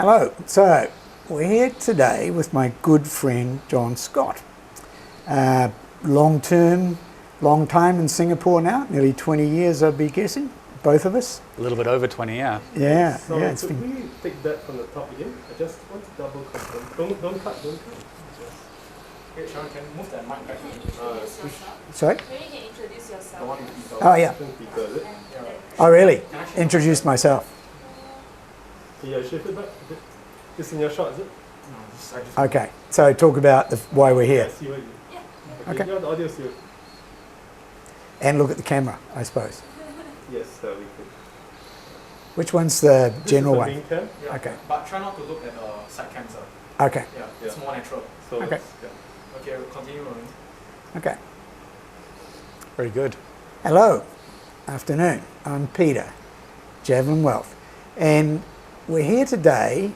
Hello. So we're here today with my good friend John Scott. Long time in Singapore now, nearly 20 years I'd be guessing, both of us. A little bit over 20, yeah. Yeah, So yeah. could we take that from the top again? I just want to double confirm. Don't cut. Okay, Sean, can you move that mic back? Sorry? Maybe you can introduce yourself. The one with the Oh yeah. Peter, is it? Oh really? Introduce myself. Can you shift it back? It's in your shot, is it? No, I just Okay. So talk about why we're here. I see what you. Yeah. Okay. You have the audio still. And look at the camera, I suppose. Yes, we could. Which one's the This general is the one? main cam. yeah. Okay. But try not to look at the side cams. Okay. Yeah, it's more natural. So Okay. Okay, we'll continue rolling. Okay. Very good. Hello. Afternoon. I'm Peter, Javelin Wealth. And we're here today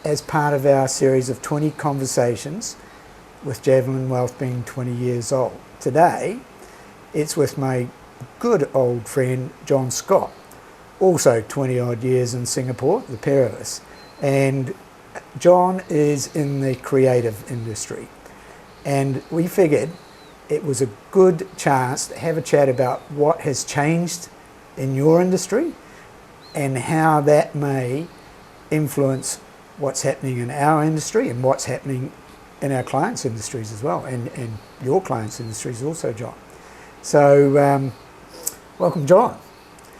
as part of our series of 20 conversations with Javelin Wealth being 20 years old. Today, it's with my good old friend John Scott, also 20 odd years in Singapore, the pair of us. And John is in the creative industry. And we figured it was a good chance to have a chat about what has changed in your industry and how that may influence what's happening in our industry and what's happening in our clients' industries as well, and your clients' industries also, John. So, welcome, John.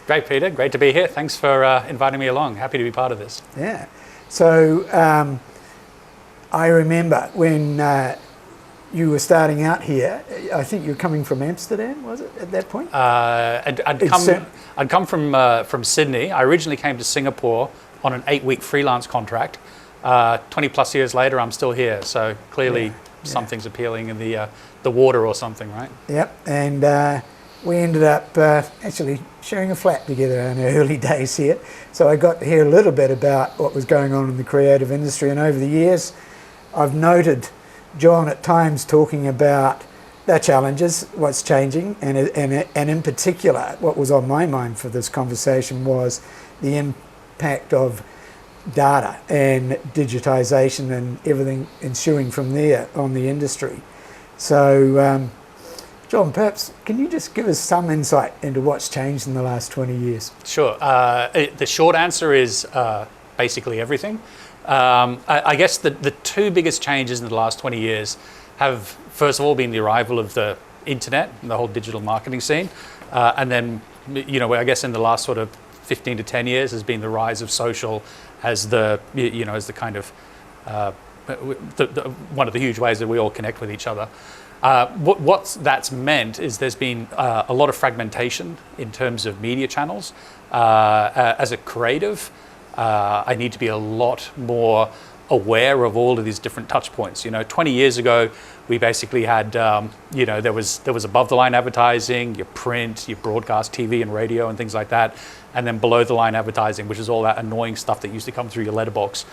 Great, Peter. Great to be here. Thanks for inviting me along. Happy to be part of this. Yeah. So, I remember when you were starting out here, I think you were coming from Amsterdam, was it, at that point? I'd come from Sydney. I originally came to Singapore on an 8-week freelance contract. 20 plus years later, I'm still here. So clearly something's appealing in the water or something, right? Yep. And we ended up actually sharing a flat together in our early days here. So I got to hear a little bit about what was going on in the creative industry. And over the years, I've noted John at times talking about the challenges, what's changing, and in particular, what was on my mind for this conversation was the impact of data and digitization and everything ensuing from there on the industry. So, John, perhaps can you just give us some insight into what's changed in the last 20 years? Sure. The short answer is basically everything. I guess the two biggest changes in the last 20 years have, first of all, been the arrival of the internet and the whole digital marketing scene. And then, I guess in the last sort of 15 to 10 years has been the rise of social as the kind of one of the huge ways that we all connect with each other. What that's meant is there's been a lot of fragmentation in terms of media channels. As a creative, I need to be a lot more aware of all of these different touch points. 20 years ago, we basically had, there was above the line advertising, your print, your broadcast TV and radio and things like that, and then below the line advertising, which is all that annoying stuff that used to come through your letterbox.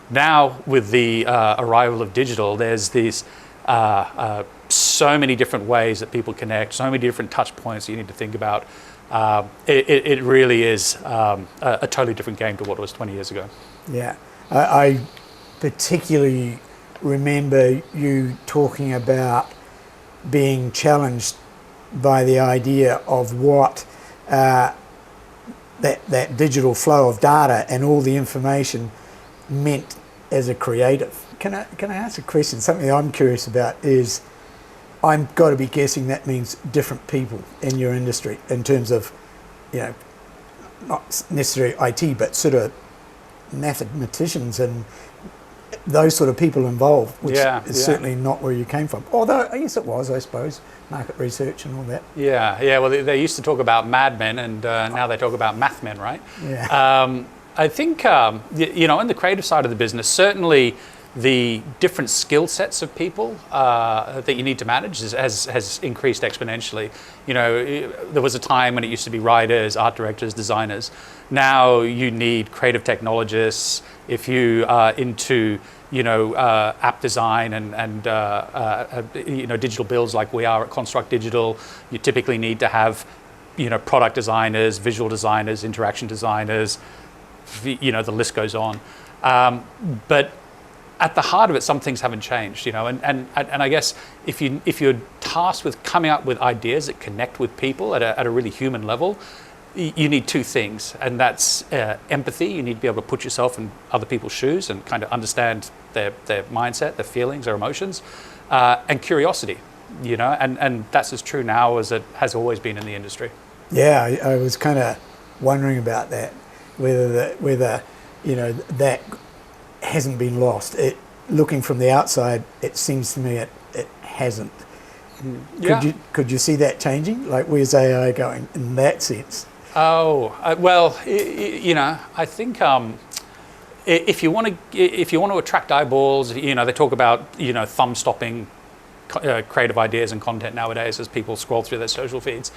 Now, with the arrival of digital, there's these so many different ways that people connect, so many different touch points you need to think about. It really is a totally different game to what it was 20 years ago. Yeah, I particularly remember you talking about being challenged by the idea of what that digital flow of data and all the information meant as a creative. Can I ask a question? Something I'm curious about is, I'm got to be guessing that means different people in your industry in terms of, not necessarily IT, but sort of mathematicians and those sort of people involved, which is certainly not where you came from. Although, yes, it was, I suppose, market research and all that. Yeah. Well, they used to talk about madmen, and now they talk about mathmen, right? Yeah. I think, in the creative side of the business, certainly the different skill sets of people that you need to manage has increased exponentially. There was a time when it used to be writers, art directors, designers. Now you need creative technologists. If you are into, app design and digital builds like we are at Construct Digital, you typically need to have, product designers, visual designers, interaction designers. The list goes on. But at the heart of it, some things haven't changed, and I guess if you're tasked with coming up with ideas that connect with people at a really human level, you need two things, and that's empathy. You need to be able to put yourself in other people's shoes and kind of understand their mindset, their feelings, their emotions, and curiosity, and that's as true now as it has always been in the industry. Yeah, I was kind of wondering about that, whether that hasn't been lost. Looking from the outside, it seems to me it hasn't. Yeah. Could you see that changing? Like, where's AI going in that sense? Oh, well, I think if you want to attract eyeballs, they talk about thumb stopping creative ideas and content nowadays as people scroll through their social feeds.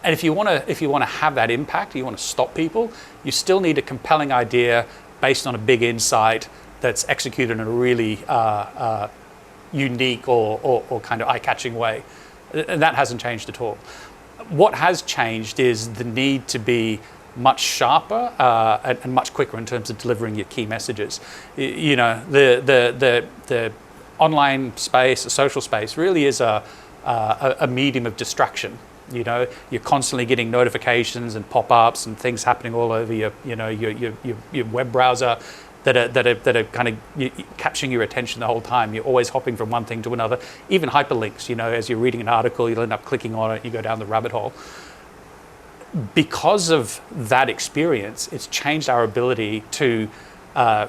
And if you want to have that impact, you want to stop people, you still need a compelling idea based on a big insight that's executed in a really unique or kind of eye-catching way. And that hasn't changed at all. What has changed is the need to be much sharper and much quicker in terms of delivering your key messages. The online space, the social space, really is a medium of distraction. You're constantly getting notifications and pop-ups and things happening all over your web browser that are kind of capturing your attention the whole time. You're always hopping from one thing to another. Even hyperlinks, as you're reading an article, you'll end up clicking on it, you go down the rabbit hole. Because of that experience, it's changed our ability to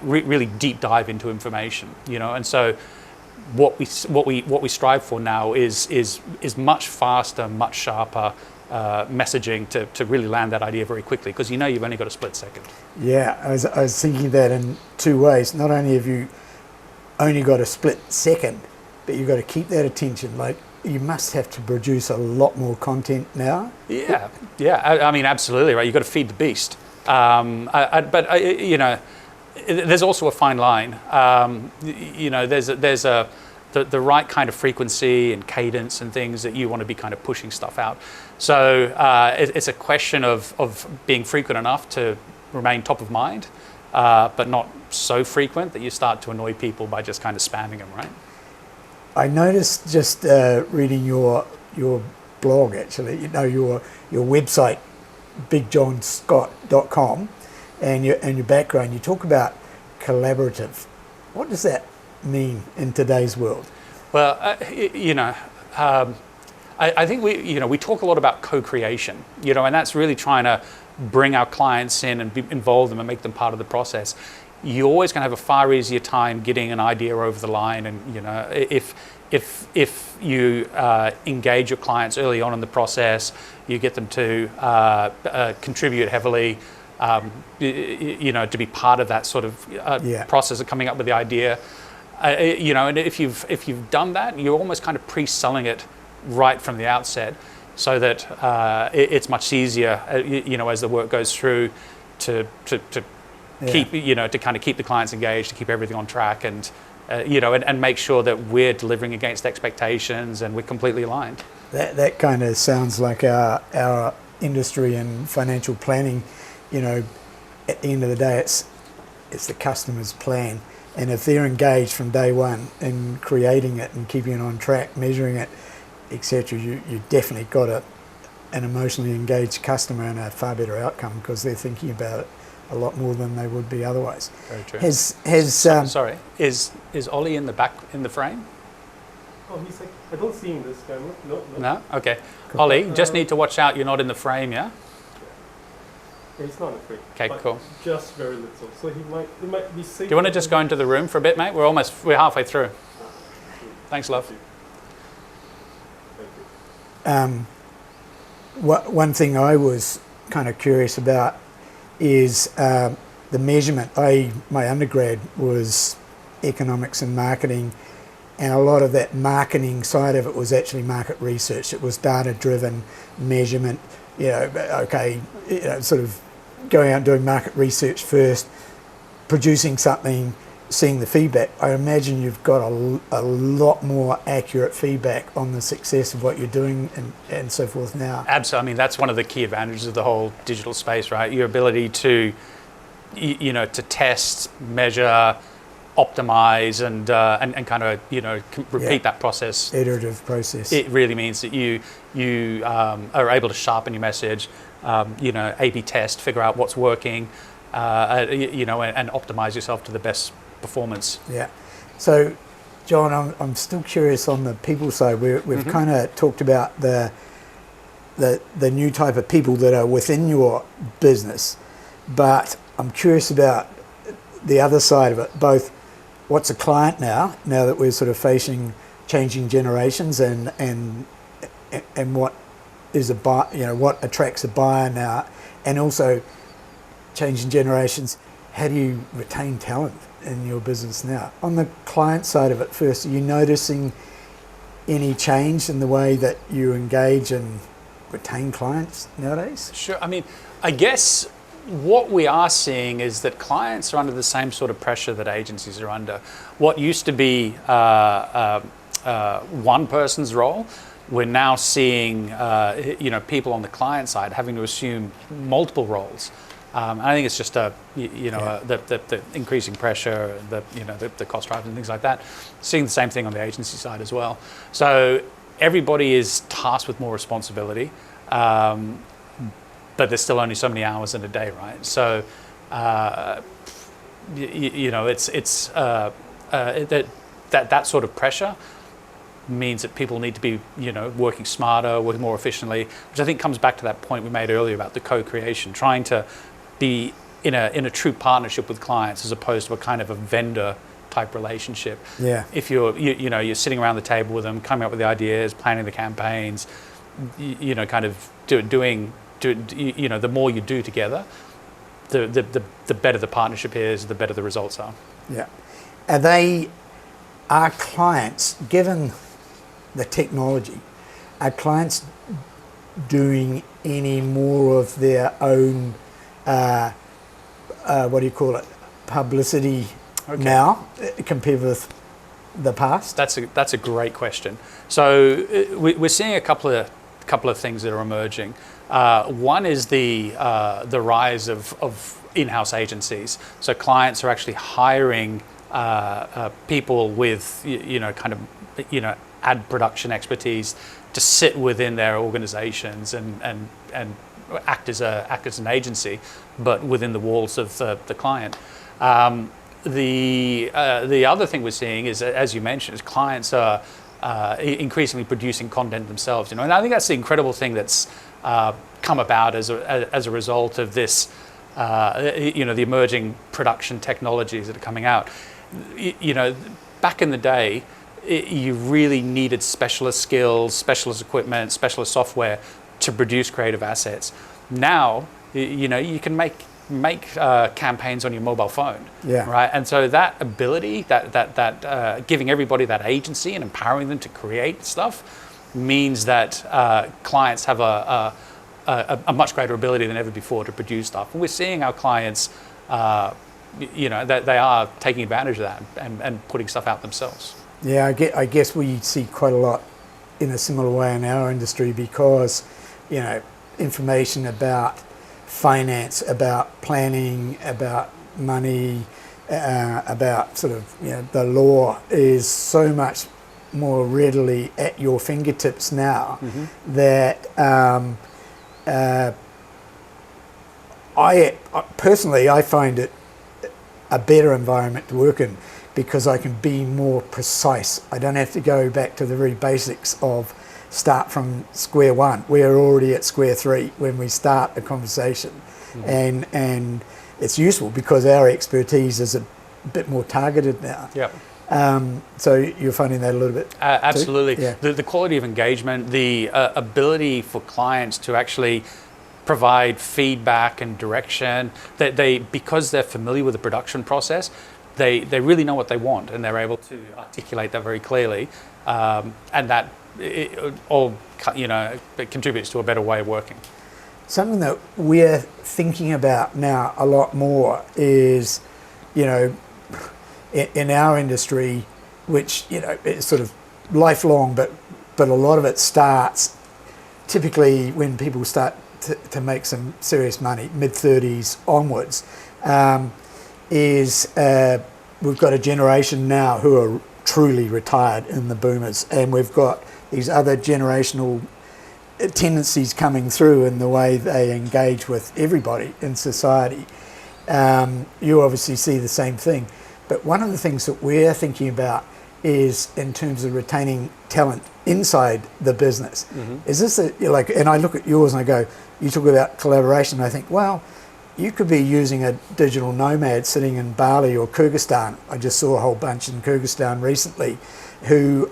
really deep dive into information. And so what we strive for now is much faster, much sharper messaging to really land that idea very quickly, because you've only got a split second. Yeah, I was thinking that in two ways. Not only have you only got a split second, but you've got to keep that attention. Like, you must have to produce a lot more content now. Yeah. I mean, absolutely, right. You've got to feed the beast. But there's also a fine line. There's the right kind of frequency and cadence and things that you want to be kind of pushing stuff out. So it's a question of being frequent enough to remain top of mind, but not so frequent that you start to annoy people by just kind of spamming them, right? I noticed just reading your blog, actually, your website, bigjohnscott.com, and your background. You talk about collaborative. What does that mean in today's world? Well, I think we talk a lot about co-creation, and that's really trying to bring our clients in and involve them and make them part of the process. You're always going to have a far easier time getting an idea over the line, and if you engage your clients early on in the process, you get them to contribute heavily, to be part of that sort of process of coming up with the idea. And if you've done that, you're almost kind of pre-selling it right from the outset, so that it's much easier, as the work goes through, to keep to kind of keep the clients engaged, to keep everything on track, and and make sure that we're delivering against expectations and we're completely aligned. That kind of sounds like our industry and financial planning. At the end of the day, it's the customer's plan. And if they're engaged from day one in creating it and keeping it on track, measuring it, etc., you definitely got an emotionally engaged customer and a far better outcome, because they're thinking about it a lot more than they would be otherwise. Very true. Sorry, is Ollie in the back in the frame? Oh, he's like, I don't see him in this camera. No. No? Okay. Cool. Ollie, just need to watch out you're not in the frame, yeah? Yeah, he's not afraid. Okay, but cool. Just very little, so it might be safe. Do you want to just go into the room for a bit, mate? We're halfway through. Thanks, love. Thank you. One thing I was kind of curious about is the measurement. My undergrad was economics and marketing, and a lot of that marketing side of it was actually market research. It was data-driven measurement. Sort of going out and doing market research first, producing something, seeing the feedback. I imagine you've got a lot more accurate feedback on the success of what you're doing and so forth now. Absolutely. I mean, that's one of the key advantages of the whole digital space, right? Your ability to to test, measure, optimize, and kind of repeat that process. Iterative process. It really means that you are able to sharpen your message, A/B test, figure out what's working, and optimize yourself to the best performance. Yeah. So, John, I'm still curious on the people side. We've kind of talked about the new type of people that are within your business, but I'm curious about the other side of it, both what's a client now that we're sort of facing changing generations, and what is a buy, what attracts a buyer now, and also changing generations. How do you retain talent in your business now? On the client side of it first, are you noticing any change in the way that you engage and retain clients nowadays? Sure. I mean, I guess what we are seeing is that clients are under the same sort of pressure that agencies are under. What used to be one person's role, we're now seeing people on the client side having to assume multiple roles. I think it's just the increasing pressure, the cost drivers and things like that. Seeing the same thing on the agency side as well. So everybody is tasked with more responsibility, but there's still only so many hours in a day, right? So it's that sort of pressure means that people need to be working smarter, working more efficiently, which I think comes back to that point we made earlier about the co-creation, trying to be in a true partnership with clients as opposed to a kind of a vendor type relationship. Yeah. If you're sitting around the table with them, coming up with the ideas, planning the campaigns, kind of doing the more you do together, the better the partnership is, the better the results are. Yeah. Are clients, given the technology, are clients doing any more of their own publicity now compared with the past? That's a great question. So we're seeing a couple of things that are emerging. One is the rise of in-house agencies. So clients are actually hiring people with ad production expertise to sit within their organizations and act as an agency, but within the walls of the client. The other thing we're seeing is, as you mentioned, is clients are increasingly producing content themselves. And I think that's the incredible thing that's come about as a result of this. The emerging production technologies that are coming out. Back in the day, you really needed specialist skills, specialist equipment, specialist software to produce creative assets. Now, you can make campaigns on your mobile phone, right? And so that ability, that giving everybody that agency and empowering them to create stuff, means that clients have a much greater ability than ever before to produce stuff. And we're seeing our clients, that they are taking advantage of that and putting stuff out themselves. Yeah, I guess we see quite a lot in a similar way in our industry because, information about finance, about planning, about money, about sort of, the law is so much more readily at your fingertips now that I personally find it a better environment to work in because I can be more precise. I don't have to go back to the very basics of start from square one. We're already at square three when we start a conversation, and it's useful because our expertise is a bit more targeted now. Yeah. So you're finding that a little bit? Absolutely. Yeah. The quality of engagement, the ability for clients to actually provide feedback and direction, that because they're familiar with the production process, they really know what they want and they're able to articulate that very clearly, and that it contributes to a better way of working. Something that we're thinking about now a lot more is, in our industry, which it's sort of lifelong, but a lot of it starts typically when people start to make some serious money, mid-30s onwards. is we've got a generation now who are truly retired in the boomers, and we've got these other generational tendencies coming through in the way they engage with everybody in society. You obviously see the same thing, but one of the things that we're thinking about is in terms of retaining talent inside the business. Is this like, and I look at yours and I go, you talk about collaboration, and I think, well, you could be using a digital nomad sitting in Bali or Kyrgyzstan. I just saw a whole bunch in Kyrgyzstan recently who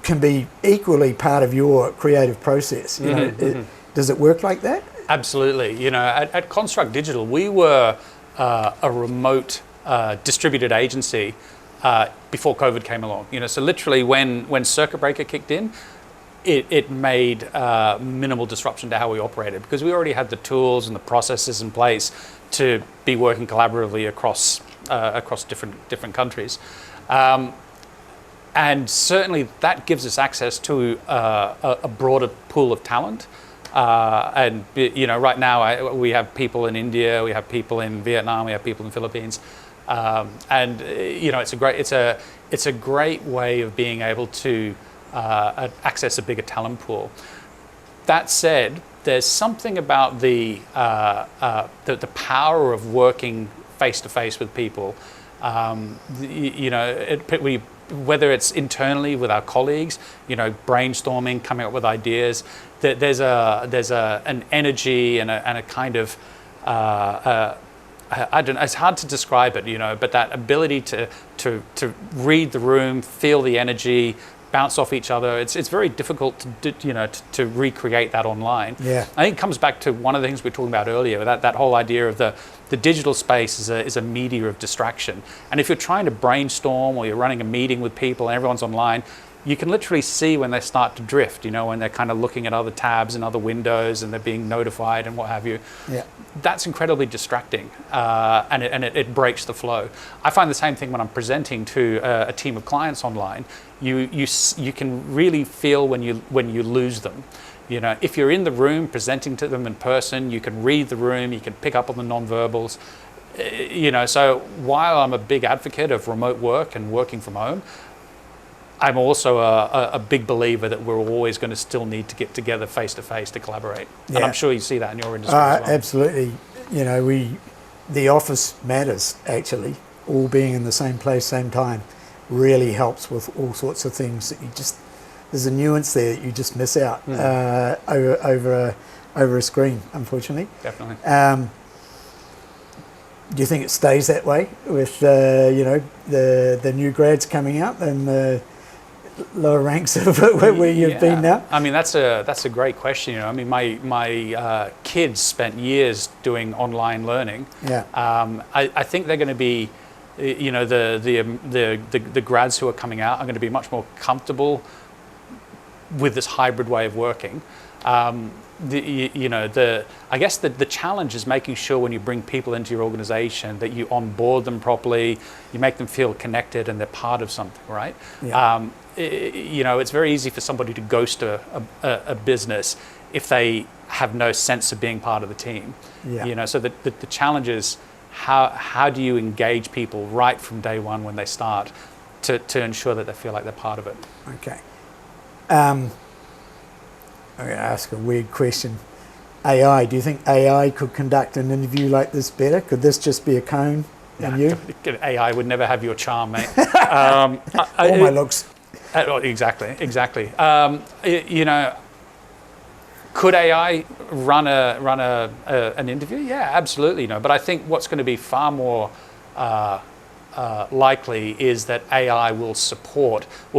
can be equally part of your creative process. You know, does it work like that? Absolutely. You know, at Construct Digital, we were a remote distributed agency before COVID came along. You know, so literally when Circuit Breaker kicked in, it made minimal disruption to how we operated, because we already had the tools and the processes in place to be working collaboratively across different countries. And certainly that gives us access to a broader pool of talent. And you know, right now we have people in India, we have people in Vietnam, we have people in the Philippines, and you know, it's a great way of being able to access a bigger talent pool. That said, there's something about the power of working face to face with people. You know, whether it's internally with our colleagues, you know, brainstorming, coming up with ideas, there's an energy and a kind of I don't know, it's hard to describe it, you know, but that ability to read the room, feel the energy, bounce off each other. It's very difficult to recreate that online. Yeah. I think it comes back to one of the things we were talking about earlier, that whole idea of the digital space is a media of distraction. And if you're trying to brainstorm or you're running a meeting with people and everyone's online, you can literally see when they start to drift, you know, when they're kind of looking at other tabs and other windows and they're being notified and what have you. Yeah. That's incredibly distracting, and it breaks the flow. I find the same thing when I'm presenting to a team of clients online. You can really feel when you lose them. You know, if you're in the room presenting to them in person, you can read the room, you can pick up on the non-verbals. You know, so while I'm a big advocate of remote work and working from home, I'm also a big believer that we're always going to still need to get together face to face to collaborate. Yeah. And I'm sure you see that in your industry as well. Absolutely. You know, the office matters, actually. All being in the same place, same time, really helps with all sorts of things that there's a nuance there that you just miss out over a screen, unfortunately. Definitely. Do you think it stays that way with you know, the new grads coming out and the lower ranks of where you've been now? I mean, that's a great question. You know, I mean, my kids spent years doing online learning. Yeah. I think they're going to be, you know, the grads who are coming out are going to be much more comfortable with this hybrid way of working. I guess the challenge is making sure when you bring people into your organization that you onboard them properly, you make them feel connected and they're part of something, right? Yeah. You know, it's very easy for somebody to ghost a business if they have no sense of being part of the team. Yeah. You know, so the challenge is how do you engage people right from day one when they start to ensure that they feel like they're part of it. Okay. I'm going to ask a weird question. AI, do you think AI could conduct an interview like this better? Could this just be a cone and you? AI would never have your charm, mate. All my looks. Exactly. You know, could AI run an interview? Yeah, absolutely. You know, but I think what's going to be far more likely is that AI will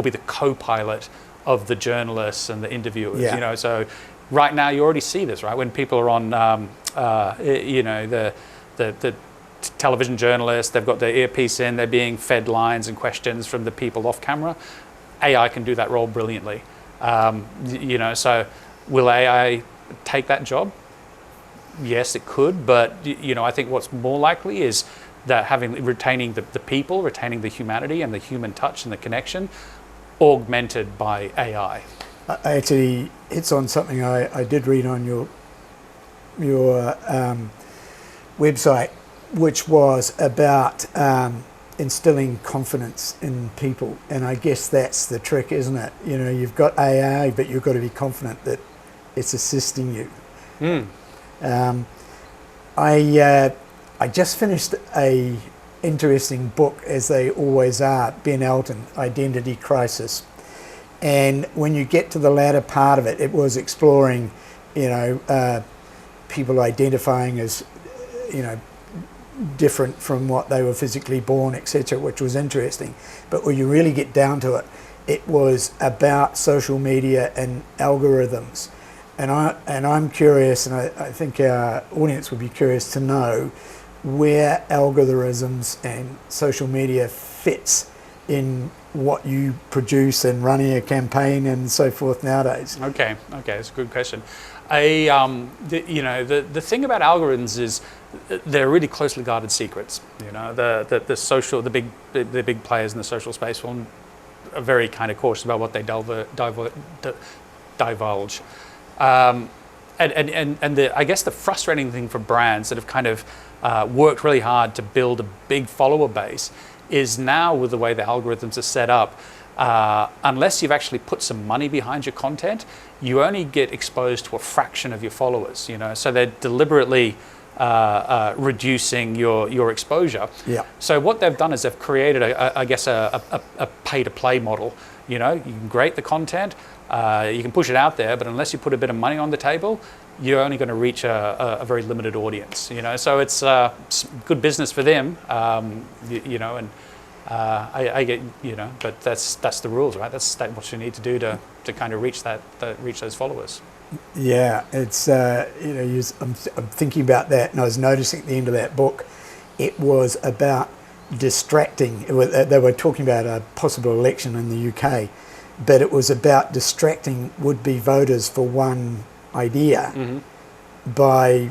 be the co-pilot of the journalists and the interviewers. Yeah. You know, so right now you already see this, right? When people are on, you know, the television journalists, they've got their earpiece in, they're being fed lines and questions from the people off camera. AI can do that role brilliantly. You know, so will AI take that job? Yes, it could, but you know, I think what's more likely is that retaining the people, retaining the humanity and the human touch and the connection, augmented by AI. Actually, it's on something I did read on your website. which was about instilling confidence in people. And I guess that's the trick, isn't it? You know, you've got AI, but you've got to be confident that it's assisting you. I just finished a interesting book, as they always are, Ben Elton, Identity Crisis. And when you get to the latter part of it, it was exploring, you know, people identifying as, you know, different from what they were physically born, etc., which was interesting. But when you really get down to it, it was about social media and algorithms. And I'm curious, and I think our audience would be curious to know where algorithms and social media fits in what you produce and running a campaign and so forth nowadays. Okay, that's a good question. The thing about algorithms is they're really closely guarded secrets. You know, the big players in the social space are very kind of cautious about what they divulge. I guess the frustrating thing for brands that have kind of worked really hard to build a big follower base is now, with the way the algorithms are set up, unless you've actually put some money behind your content, you only get exposed to a fraction of your followers. You know, so they're deliberately reducing your exposure. Yeah. So what they've done is they've created a pay-to-play model. You know, you can create the content, you can push it out there, but unless you put a bit of money on the table, you're only going to reach a very limited audience. You know, so it's good business for them. I get, you know, but that's the rules, right? That's what you need to do to kind of reach those followers. Yeah, it's I'm thinking about that, and I was noticing at the end of that book, it was about distracting. They were talking about a possible election in the UK, but it was about distracting would-be voters for one idea by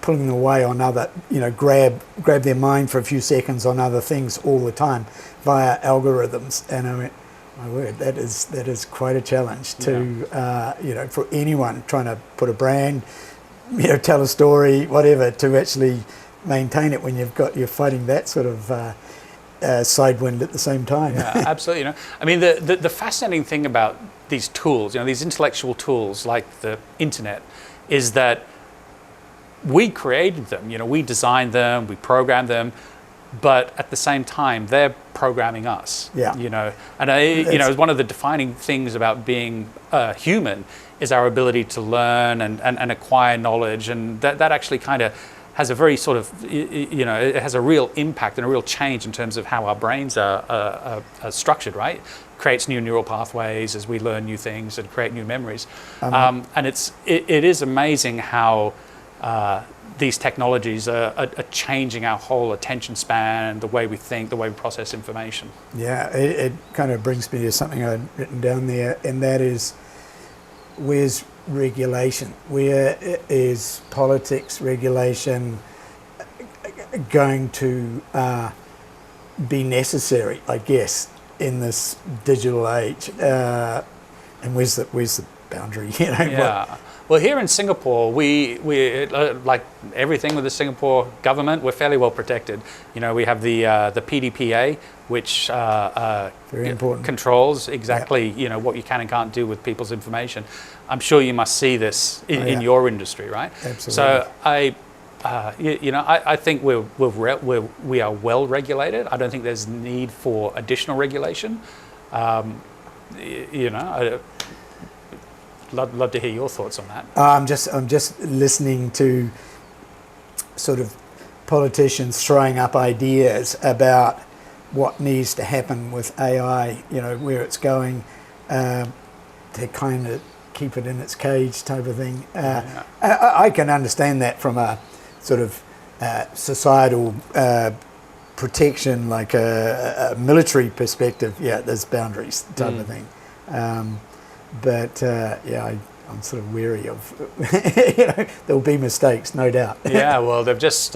pulling them away on other, you know, grab their mind for a few seconds on other things all the time via algorithms. And I went, my word, that is quite a challenge to for anyone trying to put a brand, you know, tell a story, whatever, to actually maintain it when you're fighting that sort of sidewind at the same time. Yeah, absolutely. You know, I mean, the fascinating thing about these tools, you know, these intellectual tools like the internet, is that we created them. You know, we designed them, we programmed them, but at the same time, they're programming us. Yeah. You know, and one of the defining things about being human is our ability to learn and acquire knowledge, and that actually kind of has a very sort of, it has a real impact and a real change in terms of how our brains are structured, right? Creates new neural pathways as we learn new things and create new memories. And it is amazing how these technologies are changing our whole attention span, the way we think, the way we process information. Yeah, it kind of brings me to something I'd written down there, and that is, where's regulation? Where is politics, regulation going to be necessary, I guess, in this digital age? And where's the boundary? You know, yeah. Well, here in Singapore, we like everything with the Singapore government, we're fairly well protected. You know, we have the PDPA, which very important. Controls exactly what you can and can't do with people's information. I'm sure you must see this in your industry, right? Absolutely. So I think we are well regulated. I don't think there's need for additional regulation. Love to hear your thoughts on that. I'm just listening to sort of politicians throwing up ideas about what needs to happen with AI, you know, where it's going, to kind of keep it in its cage type of thing. I can understand that from a sort of societal protection, like a military perspective. Yeah, there's boundaries type of thing. But I'm sort of weary of, there'll be mistakes, no doubt. Yeah, well, they've just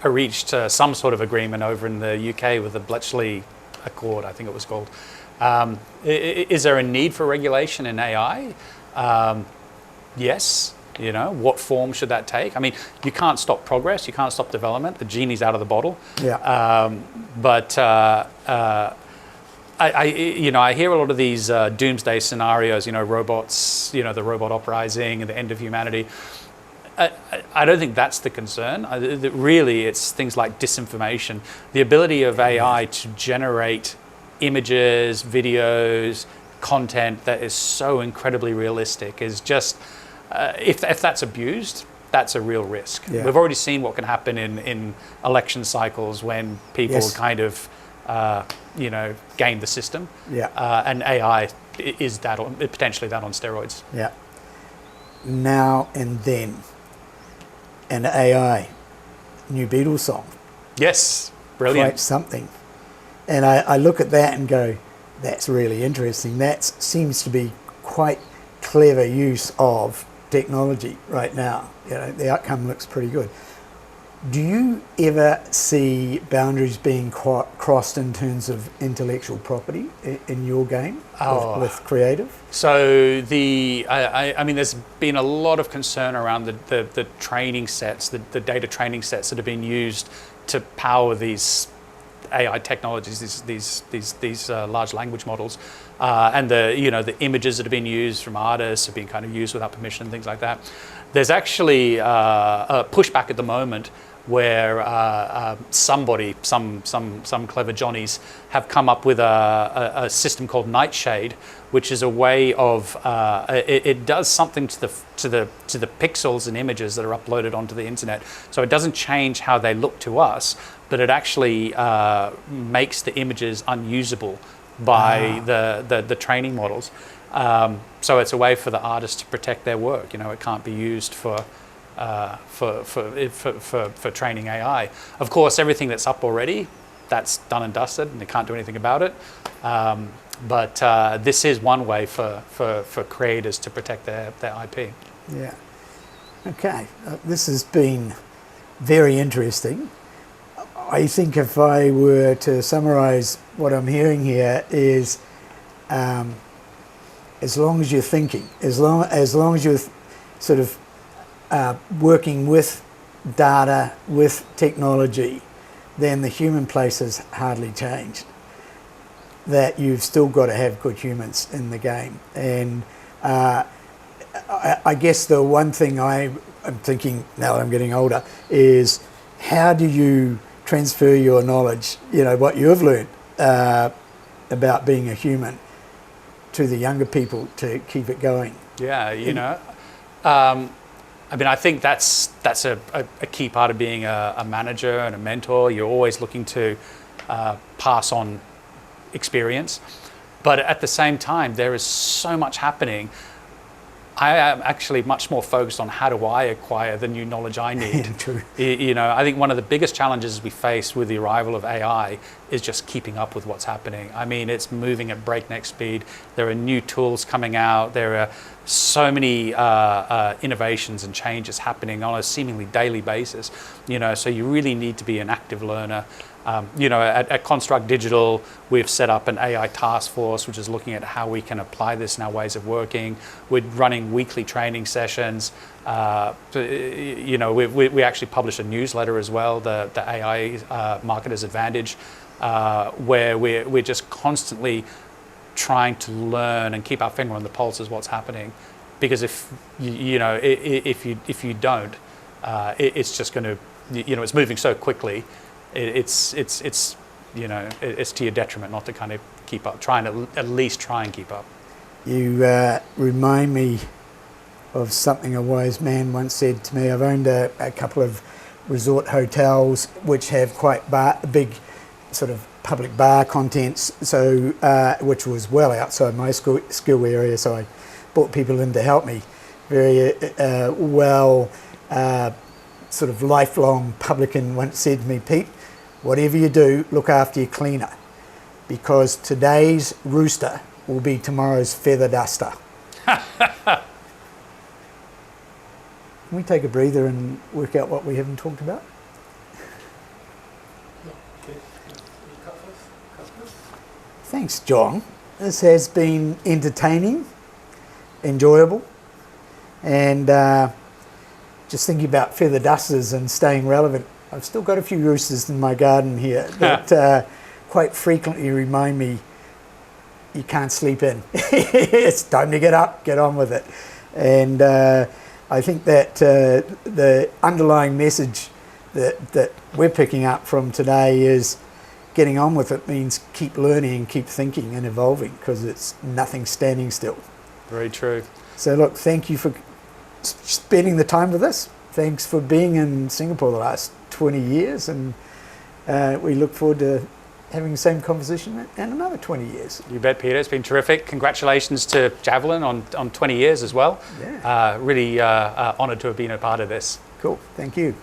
reached some sort of agreement over in the UK with the Bletchley Accord, I think it was called. Is there a need for regulation in AI? Yes. You know, what form should that take? I mean, you can't stop progress, you can't stop development. The genie's out of the bottle. Yeah. But I hear a lot of these doomsday scenarios. You know, robots. You know, the robot uprising and the end of humanity. I don't think that's the concern. Really, it's things like disinformation, the ability of AI to generate images, videos, content that is so incredibly realistic is just. If that's abused, that's a real risk. Yeah. We've already seen what can happen in election cycles when people Yes. kind of, game the system. Yeah. And AI is that, potentially that on steroids. Yeah. Now and then, an AI new Beatles song. Yes, brilliant. Quite something. And I look at that and go, that's really interesting. That seems to be quite clever use of technology right now. You know, the outcome looks pretty good. Do you ever see boundaries being crossed in terms of intellectual property in your game with creative? So I mean, there's been a lot of concern around the training sets, the data training sets that have been used to power these AI technologies, these large language models, and the images that have been used from artists have been kind of used without permission and things like that. There's actually a pushback at the moment where some clever Johnnies have come up with a system called Nightshade, which is a way of it does something to the pixels and images that are uploaded onto the internet. So it doesn't change how they look to us, but it actually makes the images unusable by the training models. So it's a way for the artists to protect their work. You know, it can't be used for training AI. Of course, everything that's up already, that's done and dusted, and they can't do anything about it. But this is one way for creators to protect their IP. Yeah. Okay. This has been very interesting. I think if I were to summarize what I'm hearing here is, as long as you're thinking, as long as you're sort of working with data, with technology, then the human place has hardly changed. That you've still got to have good humans in the game. And I guess the one thing I'm thinking now that I'm getting older is, how do you transfer your knowledge, you know, what you've learned about being a human to the younger people to keep it going? Yeah, you know. I mean, I think that's a key part of being a manager and a mentor. You're always looking to pass on experience. But at the same time, there is so much happening. I am actually much more focused on how do I acquire the new knowledge I need. True. You know, I think one of the biggest challenges we face with the arrival of AI is just keeping up with what's happening. I mean, it's moving at breakneck speed. There are new tools coming out. There are so many innovations and changes happening on a seemingly daily basis. You know, so you really need to be an active learner. You know, at Construct Digital, we've set up an AI task force, which is looking at how we can apply this in our ways of working. We're running weekly training sessions. You know, we actually publish a newsletter as well, the AI Marketer's Advantage, where we're just constantly trying to learn and keep our finger on the pulse of what's happening. Because if you don't, it's just going to, you know, it's moving so quickly. It's you know, it's to your detriment not to kind of keep up, trying to at least try and keep up. You Remind me of something a wise man once said to me. I've owned a couple of resort hotels which have quite big sort of public bar contents, so which was well outside my skill area, so I brought people in to help me. Very sort of lifelong publican once said to me, "Pete, whatever you do, look after your cleaner, because today's rooster will be tomorrow's feather duster." Can we take a breather and work out what we haven't talked about? Thanks, John. This has been entertaining, enjoyable, and just thinking about feather dusters and staying relevant. I've still got a few roosters in my garden here that quite frequently remind me you can't sleep in. It's time to get up, get on with it. And I think that the underlying message that we're picking up from today is getting on with it means keep learning, keep thinking and evolving, because it's nothing standing still. Very true. So look, thank you for spending the time with us. Thanks for being in Singapore the last 20 years, and we look forward to having the same conversation in another 20 years. You bet, Peter. It's been terrific. Congratulations to Javelin on 20 years as well. Yeah. Really honoured to have been a part of this. Cool, thank you.